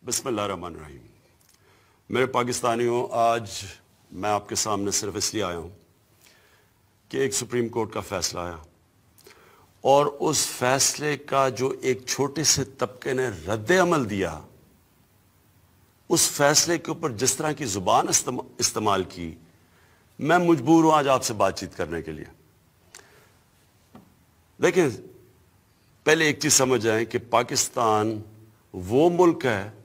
बिस्मिल्लाहिर्रहमानिर्रहीम। मेरे पाकिस्तानियों, आज मैं आपके सामने सिर्फ इसलिए आया हूँ कि एक सुप्रीम कोर्ट का फैसला आया और उस फैसले का जो एक छोटे से तबके ने रद्द अमल दिया, उस फैसले के ऊपर जिस तरह की ज़ुबान इस्तेमाल की, मैं मजबूर हूँ आज आपसे बातचीत करने के लिए। देखिए, पहले एक चीज़ समझ आए कि पाकिस्तान वो मुल्क है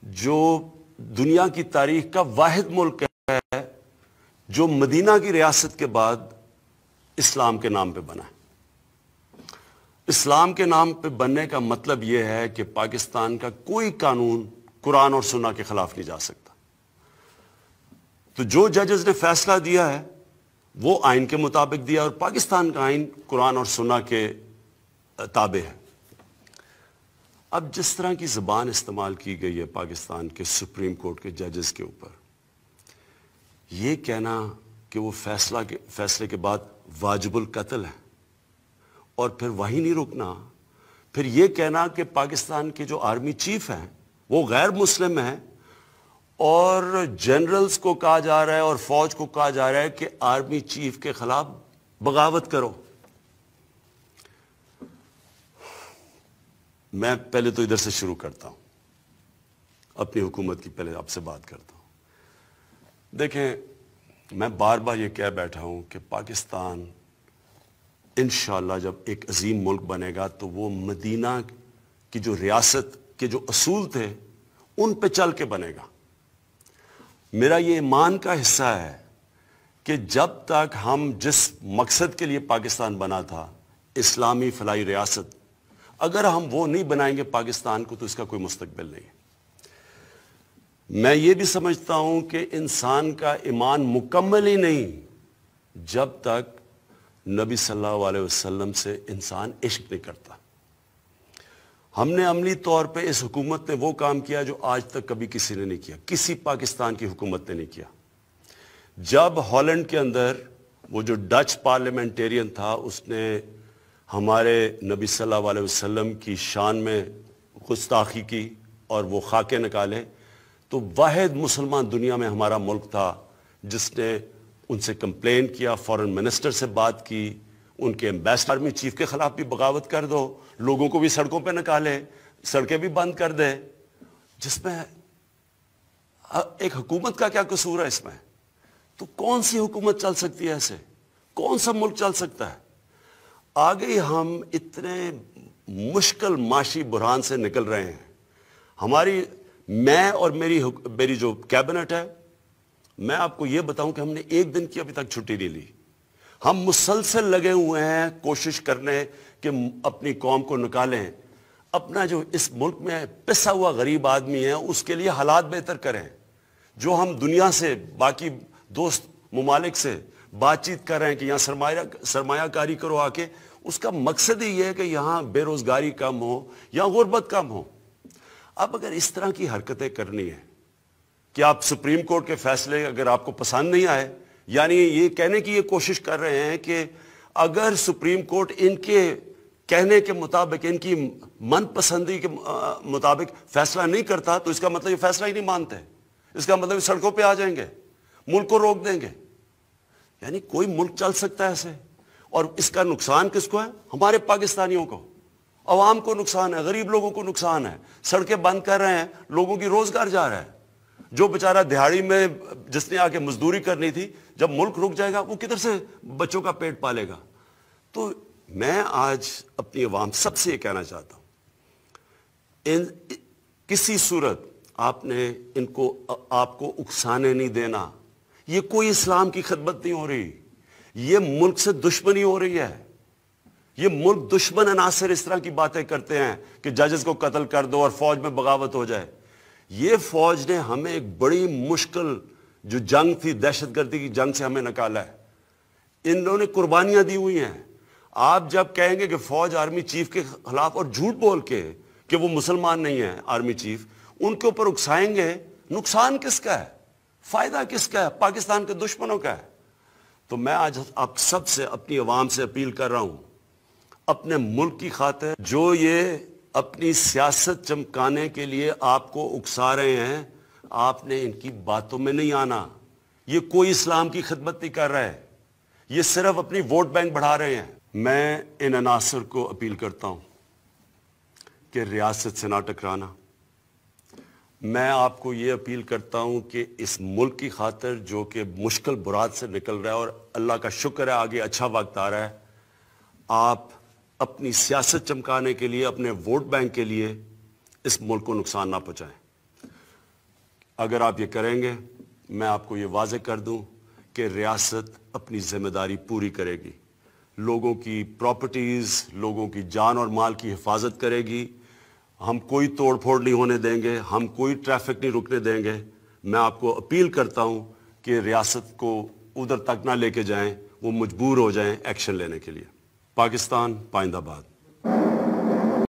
जो दुनिया की तारीख का वाहिद मुल्क है जो मदीना की रियासत के बाद इस्लाम के नाम पे बना है। इस्लाम के नाम पे बनने का मतलब यह है कि पाकिस्तान का कोई कानून कुरान और सुन्ना के खिलाफ नहीं जा सकता। तो जो जजेस ने फैसला दिया है वो आइन के मुताबिक दिया और पाकिस्तान का आइन कुरान और सुन्ना के ताबे है। अब जिस तरह की ज़बान इस्तेमाल की गई है पाकिस्तान के सुप्रीम कोर्ट के जजेस के ऊपर, ये कहना कि वो फैसले के बाद वाजिबुल कत्ल है और फिर वहीं नहीं रुकना, फिर ये कहना कि पाकिस्तान के जो आर्मी चीफ हैं वो गैर मुस्लिम हैं और जनरल्स को कहा जा रहा है और फौज को कहा जा रहा है कि आर्मी चीफ के खिलाफ बगावत करो। मैं पहले तो इधर से शुरू करता हूं, अपनी हुकूमत की पहले आपसे बात करता हूं। देखें, मैं बार बार ये कह बैठा हूं कि पाकिस्तान इंशाअल्लाह जब एक अजीम मुल्क बनेगा तो वो मदीना की जो रियासत के जो असूल थे उन पे चल के बनेगा। मेरा ये ईमान का हिस्सा है कि जब तक हम जिस मकसद के लिए पाकिस्तान बना था, इस्लामी फलाई रियासत, अगर हम वो नहीं बनाएंगे पाकिस्तान को तो इसका कोई मुस्तकबिल नहीं है। मैं ये भी समझता हूं कि इंसान का ईमान मुकम्मल ही नहीं जब तक नबी सल्लल्लाहु अलैहि वसल्लम से इंसान इश्क नहीं करता। हमने अमली तौर पे इस हुकूमत ने वो काम किया जो आज तक कभी किसी ने नहीं किया, किसी पाकिस्तान की हुकूमत ने नहीं किया। जब हॉलैंड के अंदर वो जो डच पार्लियामेंटेरियन था उसने हमारे नबी सल्लल्लाहु अलैहि वसल्लम की शान में गुस्ताखी की और वो खाके निकाले, तो वाहिद मुसलमान दुनिया में हमारा मुल्क था जिसने उनसे कंप्लेन किया, फॉरेन मिनिस्टर से बात की, उनके एम्बेसडर आर्मी चीफ के खिलाफ भी बगावत कर दो, लोगों को भी सड़कों पे निकाले, सड़कें भी बंद कर दे। जिसमें एक हुकूमत का क्या कसूर है इसमें? तो कौन सी हुकूमत चल सकती है ऐसे? कौन सा मुल्क चल सकता है? आगे हम इतने मुश्किल माशी बुरहान से निकल रहे हैं। मैं और मेरी जो कैबिनेट है, मैं आपको यह बताऊं कि हमने एक दिन की अभी तक छुट्टी नहीं ली। हम मुसलसल लगे हुए हैं कोशिश करने कि अपनी कौम को निकालें, अपना जो इस मुल्क में पिसा हुआ गरीब आदमी है उसके लिए हालात बेहतर करें। जो हम दुनिया से, बाकी दोस्त ममालिक से बातचीत कर रहे हैं कि यहाँ सरमायाकारी करो आके, उसका मकसद ही ये है कि यहाँ बेरोजगारी कम हो, यहाँ गुर्बत कम हो। अब अगर इस तरह की हरकतें करनी है कि आप सुप्रीम कोर्ट के फैसले अगर आपको पसंद नहीं आए, यानी ये कहने की ये कोशिश कर रहे हैं कि अगर सुप्रीम कोर्ट इनके कहने के मुताबिक, इनकी मनपसंदी के मुताबिक फैसला नहीं करता तो इसका मतलब ये फैसला ही नहीं मानते, इसका मतलब सड़कों पे आ जाएंगे, मुल्क को रोक देंगे। यानी कोई मुल्क चल सकता है ऐसे? और इसका नुकसान किसको है? हमारे पाकिस्तानियों को, अवाम को नुकसान है, गरीब लोगों को नुकसान है। सड़कें बंद कर रहे हैं, लोगों की रोजगार जा रहा है। जो बेचारा दिहाड़ी में जिसने आके मजदूरी करनी थी, जब मुल्क रुक जाएगा वो किधर से बच्चों का पेट पालेगा? तो मैं आज अपनी अवाम सबसे ये कहना चाहता हूं, किसी सूरत आपने आपको उकसाने नहीं देना। ये कोई इस्लाम की खिदमत नहीं हो रही, ये मुल्क से दुश्मनी हो रही है। ये मुल्क दुश्मन अनासर इस तरह की बातें करते हैं कि जजेस को कत्ल कर दो और फौज में बगावत हो जाए। ये फौज ने हमें एक बड़ी मुश्किल जो जंग थी, दहशतगर्दी की जंग से हमें निकाला है। इन्होंने कुर्बानियां दी हुई हैं। आप जब कहेंगे कि फौज आर्मी चीफ के खिलाफ और झूठ बोल के कि वो मुसलमान नहीं है आर्मी चीफ, उनके ऊपर उकसाएंगे, नुकसान किसका है? फायदा किसका है? पाकिस्तान के दुश्मनों का है। तो मैं आज आप सबसे, अपनी अवाम से अपील कर रहा हूं, अपने मुल्क की खातिर जो ये اپنی سیاست چمکانے کے لیے آپ کو اکسا رہے ہیں. آپ نے ان کی باتوں میں نہیں آنا. یہ کوئی اسلام کی خدمت نہیں کر رہا ہے, یہ صرف اپنی ووٹ بینک بڑھا رہے ہیں. میں ان عناصر کو اپیل کرتا ہوں کہ ریاست سے نہ ٹکرانا. میں آپ کو یہ اپیل کرتا ہوں کہ اس ملک کی خاطر جو کہ مشکل برات سے نکل رہا ہے, اور اللہ کا شکر ہے آگے اچھا وقت آ رہا ہے, آپ اپنی سیاست چمکانے کے لیے, اپنے ووٹ بینک کے لیے اس ملک کو نقصان نہ پہنچائیں. اگر آپ یہ کریں گے, میں آپ کو یہ واضح کر دوں کہ ریاست اپنی ذمہ داری پوری کرے گی. لوگوں کی پراپرٹیز, لوگوں کی جان اور مال کی حفاظت کرے گی. ہم کوئی توڑ پھوڑ نہیں ہونے دیں گے, ہم کوئی ٹریفک نہیں رکنے دیں گے. میں آپ کو اپیل کرتا ہوں کہ ریاست کو ادھر تک نہ لے کے جائیں, وہ مجبور ہو جائیں ایکشن لینے کے لیے. پاکستان پائندہ باد.